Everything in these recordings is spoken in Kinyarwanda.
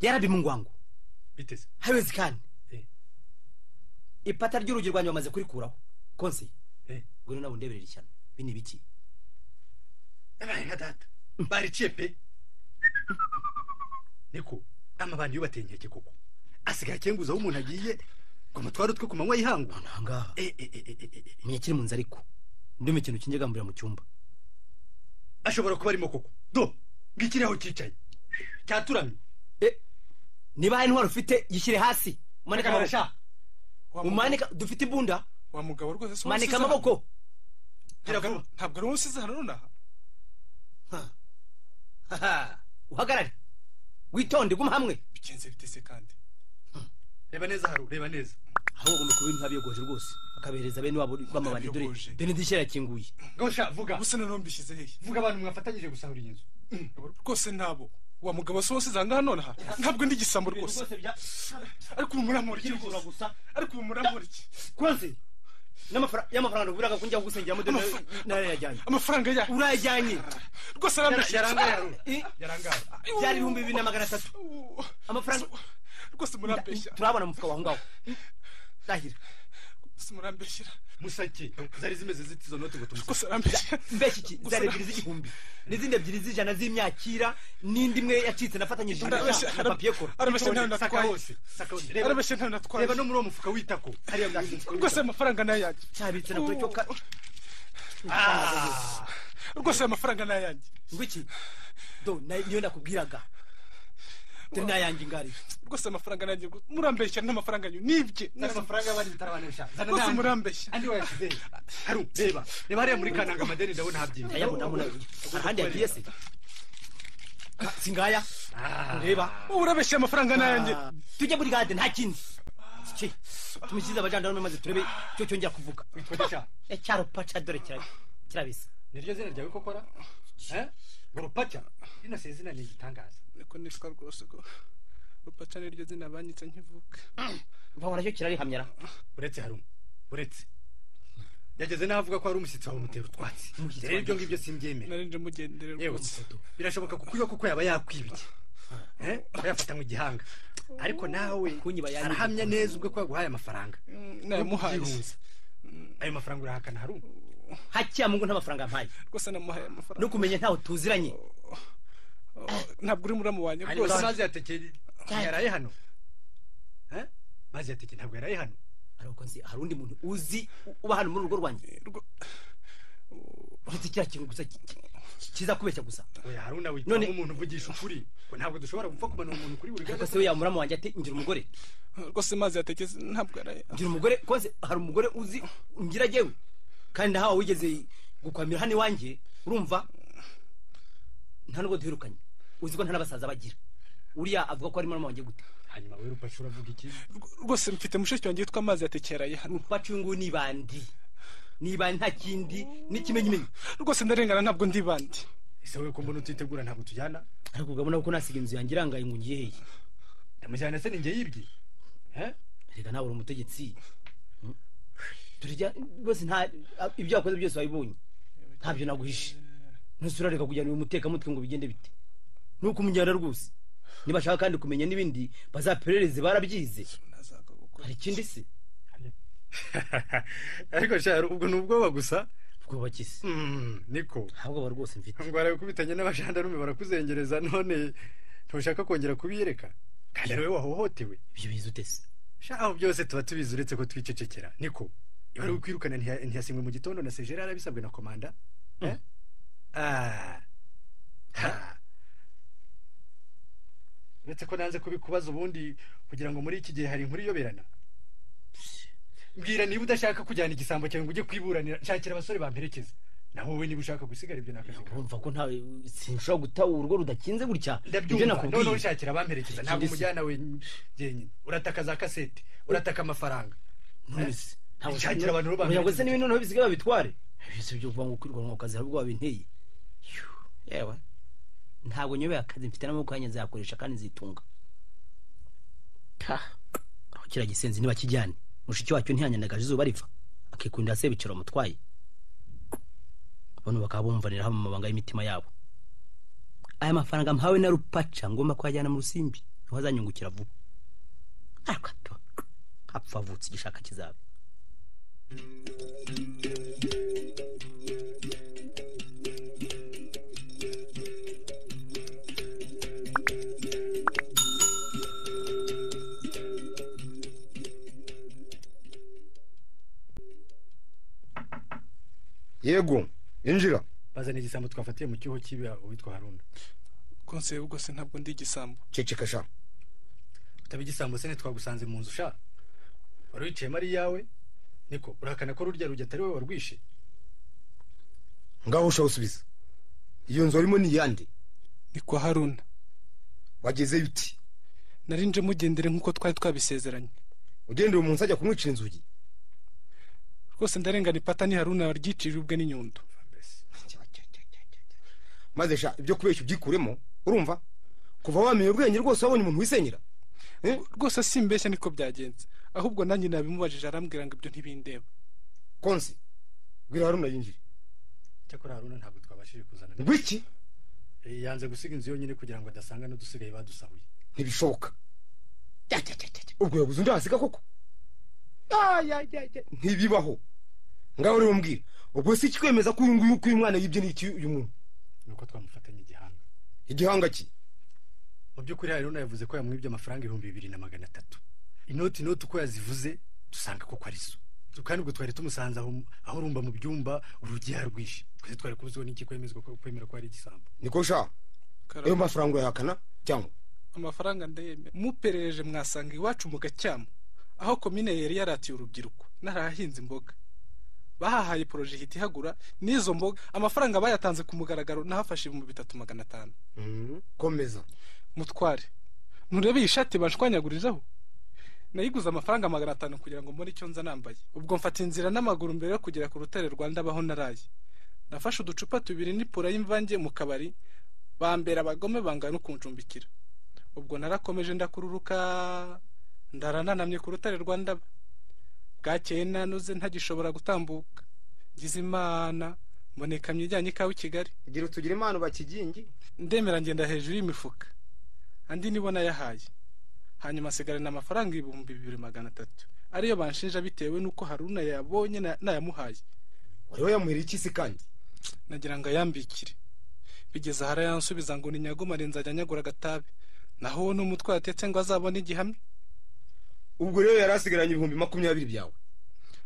yarabi mungwangu biteze hawezekani ipata ry'urugi rwanyu bamaze kurikuraho konse ngwino nabo ndeberera ishyano bini biki abaye nka data bariciye pe niko amabandi yubatenkeke koko asigaye kenguza aho umuntu agiye ngo mutwaro twe ku manywa yihangu nanga mnyekiri munzi ariko ndume ikintu kinjegambura mu cyumba ashobora kuba arimo koko do ngikiri aho cicaye cyaturamye niba hari intwaro ufite yishyire hasi manika amaboko umanika dufite ibunda wa mugabo rwose manika amaboko ntabwo ari usize hano nonaha uhagarare witonde guma hamwe bikenze bitese kandi reba neza haru reba neza aho ugomba kuba ibintu habiyogoje rwose akabereza bene wabo bamabandi dore benedisha yakinguye gosha vuga gusa nanombishize hehe vuga abantu mwafatanyije gusahura inzu rwose ntabo wa mugabo wose zanga nonaha ntabwo ndi gisambo rwose ariko umuramura iki gusa ariko umuramura iki kwanze y'amafaranga uburaga kunjya gusengera mu dene nare yajyanye amafaranga ya urajyanye rwose arambeshye yaranga byari 2300 amafaranga rwose murambeshya turabona mufuka wa ngaho dahira simurambeshya musake zari zimeze zitizo note ngo rwose arambeshya mbeshyi ki zari ebyiri z'igihumbi n'izindi ebyiri z'ijana z'imyakira n'indi imwe yacitse nafatanyije na papier kora arabeshya nta natwaye arabeshya nta natwaye reba no muri uwo mufuka witako hariya bwashinzwe rwose amafaranga nayanjye cyabitse na cyo rwose amafaranga nayanjye ngwiki do niyo nakubwiraga tena yanjye ngari rwose amafaranga nanjye murambeshya n'amafaranga nyu nibye n'amafaranga bari bitarabanesha rwose murambeshya andi wayashize haru reba hariya muri kananga amadeni ndabona habyinye ayabona ahandi yagiye se singaya reba urabeshya amafaranga nayanjye tujye muri gade nta kindi tumushyize abajandana maze turebe cyo cyongera kuvuga witwadesha cyaro pacha dore kirabisa niryo zina ryawe kokora Rupacha ino sezina ni gitangaza niko nitwa rwose ko Rupacha niryo zina banyitse nkivuka mbona cyo kirari hamyara uretse harumu uretse yageze navuga ko ari umushyitsi wawe mutera utwatsi rero ibyo ngibyo simbyemera narinje mugendere rwose birashoboka kuko yaba yakwibiye yafatanywe igihanga ariko nawe arahamya neza ubwo ko yaguhaye amafaranga namuhaye ayo mafaranga urahakana harumu hakiya mungu nta mafaranga mpaye rwose namuhaye amafaranga no kumenya ntaho tuziranye ntabwo uri muramu wanjye rwose mazi yatekeye yaraye hano mazi yatekeye ntabwo yaraye hano ariko nzi hari undi muntu uzi uba hano muri rugo rwanjye uretse kiriya kintu gusa kiza kubeshya gusa oya haruna witwa umuntu uvugisha ukuri ngo ntabwo dushobora gupfa kumanura umuntu kuri buri gato se yamuramu wanjye ati ngira umugore rwose mazi yatekeye ntabwo yaraye ngira umugore kose hari umugore uzi ngira jewe kandi nahawe wigeze gukwamira hano iwanjye urumva nta nubwo duherukanye uzi ko nta n'abasaza bagira uriya avuga ko ari muramu wanjye gute hanyuma we Rupacha uravuga iki rwose mfite mushiki wanjye witwa amazi yatekeraye hano Rupacha uyu nguyu ni bandi nta kindi n'ikimenyimenyi rwose ndarengana ntabwo ndi bandi ese we ko mbona utitegura ntabwo tujyana ariko ugabona ko nasiga inzu yanjye irangaye ngo ngiye hehe ndamujyana se ninjye yibye reka nawe uri umutegetsi turya rwose nta ibyo wakoze byose wabibonye ntabyo naguhishe ntusura reka kujyana uyu mutekamutwe ngo bigende bite nuko umujyana rwose nibashaka kandi kumenya n'ibindi bazaperereze barabyize hari ikindi se ariko shara ubwo nubwoba gusa ubwoba kisi niko ntabwo bar rwose mfite ngo barakubitanye n'abashandarume barakuzengereza none ntushaka kongera kubiyereka kandi wowe wahohotewe ibyo bizi utese shaho byose tuba tubizi uretse ko twicecekera niko bari kwirukana ntiyasinywe mu gitondo na Sejera arabisabwe na komanda uretse ko nanze kubikubaza ubundi kugira ngo muri iki gihe hari inkuru iyoberana mbwira niba udashaka kujyana igisambo cyawe ngo ujye kwiburanira shakira abasore bamperekeza naho wowe niba ushaka gusigara ibyo nakazi urumva ko ntawe sinshobora guta urugo rudakinze gutya ibyo nakubwiye none ushakira abamperekeza ntabwo umujyana we jyenyine urataka za kasete urataka amafaranga shakira abantu ngo se n'ibintu noneho bisigaye babitware byose byo kuva ngo kwirwa mu kazi ahubwo babinteye yewe ntabwo nyobeye akazi mfite n'amaboko yanjye nzakoresha kandi nzitunga aho kira gisenzi niba kijyane mushiki wacyo ntiyanyandagaje izuba riva akikundira se biciro mutwaye abantu bakaba bumvanira hamwe amabanga y'imitima yabo aya mafaranga mpawe na Rupacha ngomba kwajyana mu Rusimbi ntiwazanyungukira vuba ariko apfa avutse igishaka kizaba. Yego, injira. bazana igisambo twafatiye mu cyuho kibi witwa Haruna. Konseye ubwo se ntabwo ndi igisambo. Ceceka sha. Utabi igisambo se twagusanze mu nzu sha. Wari wicaye mari yawe niko urakana ko rurya rujya atari we warwishe. Ngaho usha usubiza. Iyo nzu arimo ni yande? Ni kwa Haruna. Wageze biti? Narinje mugendere nkuko twari twabisezeranye. Ugendere umuntu ajya kumwicira inzugi. Rwose ndarengana ipata ni Haruna wargicira ubwe n'inyundo. Maze sha ibyo kubeshya ubyikuremo urumva kuva wamenye ubwenge rwose wabonye umuntu wisenyera rwose simbeshya niko byagenze ahubwo nanjye nabimubajije arambwira ngo ibyo ntibindeba. Konse bwira Haruna yinjire. Cyakora Haruna ntabwo twabashije kuzana. Ngwiki yanze gusiga inzu yonyine kugira ngo adasanga no dusigaye badusahuye. Ntibishoboka. Ubwo yabuze undi hasiga koko. Ntibibaho. Ngaho rero mbwira ubwo si kikwemeza ko uyu mwana yibye n'iki uyu muntu. Nuko twamufatanye igihanga. Igihanga ki? Mu by'ukuri Haruna yavuze ko yamwibye amafaranga 2300. Inoti uko yazivuze dusanga koko ari zo. Kandi ubwo twari tumusanze aho urumba mu byumba urugiye harwishe. Twese twari kubizo n'iki kwemezwa ko kwemera ko ari igisambo. Niko sha. Ayo mafaranga yakana cyangwa amafaranga ndayeme muperereje mwasanga iwacu mu Gacyamo aho komine yari yaratiye urubyiruko narahinze imboga. Bahahaye project ihagura nizo mboga amafaranga bayatanze ku mugaragaro nahafashe mu 3500. Komeza mutware nurebe ishati banshwanyagurizaho nayiguza amafaranga 500 kugira ngo mbone icyo nza nambaye. Ubwo mfata inzira n'amaguru mbere yo kugera ku rutare Rwanda baho naraye. Nafashe uducupa 2 n'ipura y'imvange mu kabari bambera abagome bangana ukuncumbikira. Ubwo narakomeje ndakururuka ndarananamye ku rutare Rwanda. Bwakeye nanuze ntagishobora gutambuka. Gize Imana mboneka myijyanye kawe Kigali. Igira utugira Imana bakigingi. Ndemera ngenda hejuru y'imifuka. Andi nibona yahaye. Hanyuma sigara na amafaranga 2300. Ariyo banshinja bitewe nuko Haruna yabonye nayamuhaye. Wari yamuhira iki se kandi? Nagira ngo yambikire. Bigeze hara yansubiza ngo ni nyagomare nzajya nyagura gatabe. Naho n'umutwe atetse ngo azabone igihamya. Ubwo rero yarasigaranye 20,000 byawe.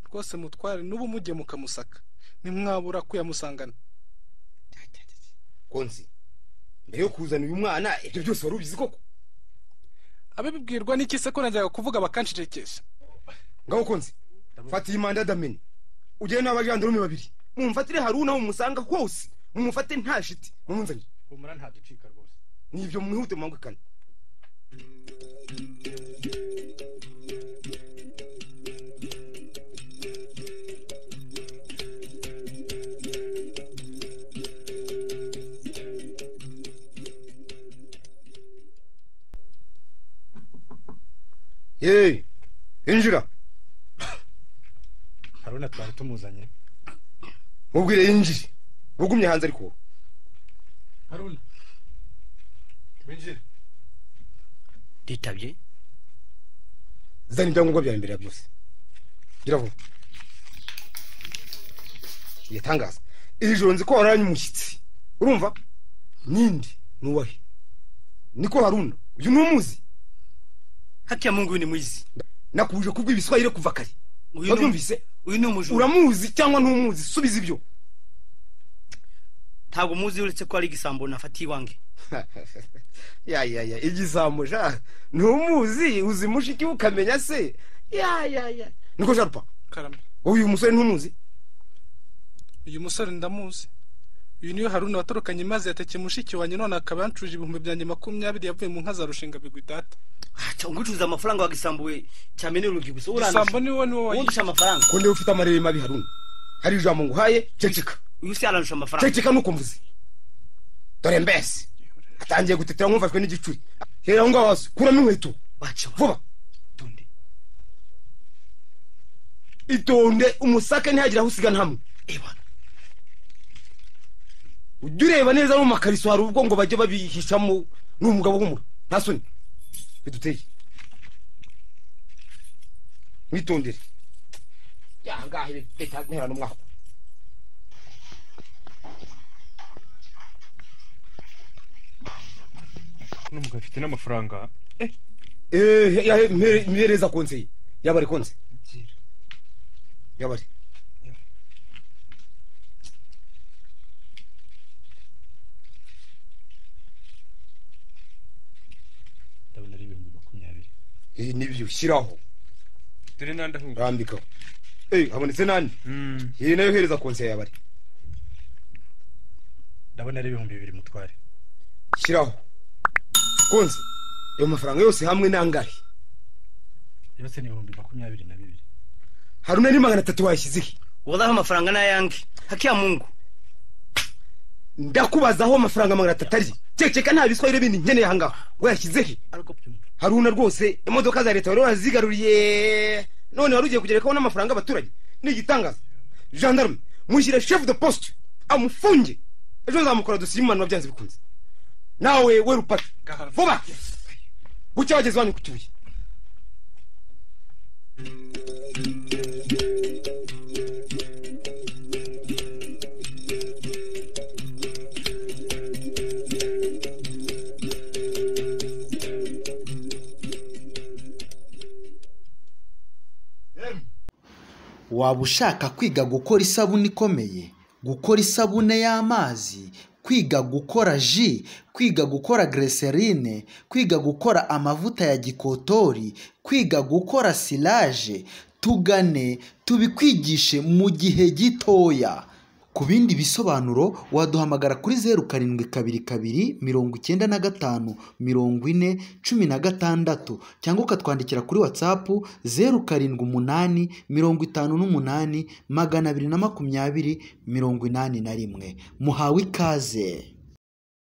Rwose mutware nubu mujye mukamusaka. Nimwabura kuyamusangana. Konsi. Mbere yo kuzana uyu mwana ibyo byose wari ubizi koko. Abibwirwa n'iki se ko najyaga kuvuga bakancecekesha. Ngaho Konsi. Fati imanda dameni. Ugene n'abajandarume babiri. Mumfatire Haruna umusanga hose. Mumufate nta shiti. Mumunzanye. Umura nta ducika rwose. Nivyo mwihute mwangukana. Hey, injira. Haruna twari tumuzanye. Mubwire yinjire. Bugumye hanze ariko. Haruna. Winjire. Ditabye. Zani ibyangombwa bya mbere byose. Gira vuba. Yatangaza. Iri joro nzi ko waranye umushyitsi. Urumva? Nindi nuwahe? Niko Haruna. Uyu numuzi. Haki ya Mungu ni mwizi. Nakubuje kubw'ibiswahili kuva kare. Wabyumvise? Uyu ni umujura. Uramuzi cyangwa ntumuzi? Subiza ibyo. Ntabwo muzi uretse ko ari igisambo nafatiye wange. Ya igisambo ja. Ntumuzi uzi mushiki ukamenya se. Ya. Niko Sharpa. Karame. Uyu musore ntumuzi? Uyu musore ndamuzi. Uyu niyo Haruna watorokanye maze yateke mushiki wanjye none akabancuje 2020 yavuye mu nka za Rushinga bigwi data. Acha ungucuza amafaranga wagisambuwe cyamene urugibuse urana. Gisambo ni wowe wandusha amafaranga. Konde ufite amarere mabi Haruna. Hari ijambo nguhaye ceceka. Uyu se arandusha amafaranga. Ceceka nuko mvuze. Dore mbese. Atangiye gutetera nkumvashwe n'igicuri. Hera ngo waso kuramo inkweto. Bacha. Vuba. Tonde. Itonde umusaka ntihagira usigana hamwe. Eba. Ujureba neza mu makariso hari ubwo ngo bajye babihishamo n'umugabo w'umura. Ntasoni. biduteye mwitondere yangaha ibi leta nterana umwaka n'umugabo afite n'amafaranga mpereza konseye yabari konse yabari ndabona ari 2020 nibyo shyiraho dore nanda ahubwo rambikaho habonetse nani nayo hereza konseye yabari ndabona ari 2000 mutware shyiraho konse ayo mafaranga yose hamwe nangahe yose ni 2022 haruna ni 300 washyizehe wallahi amafaranga nayange hakia Mungu ndakubazaho amafaranga 300 ari ceceka nta biswahili bindi nkeneye hangaho wayashyizehe haruna rwose imodoka za leta wari wazigaruriye none wari ugiye kugerekaho n'amafaranga abaturage ni igitangaza gendarme mushyire chef de poste amufunge ejo nzamukora dusiyimana wabyanze bikunze nawe we rupata vuba bucya wageze wanyu kutuye waba ushaka kwiga gukora isabune ikomeye, gukora isabune y'amazi, kwiga gukora ji, kwiga gukora glycerine, kwiga gukora amavuta ya gikotori, kwiga gukora silage, tugane tubikwigishe mu gihe gitoya. Ku bindi bisobanuro waduhamagara kuri 0722954016 cyangwa ukatwandikira kuri WhatsApp 0788580221. Muhawe ikaze.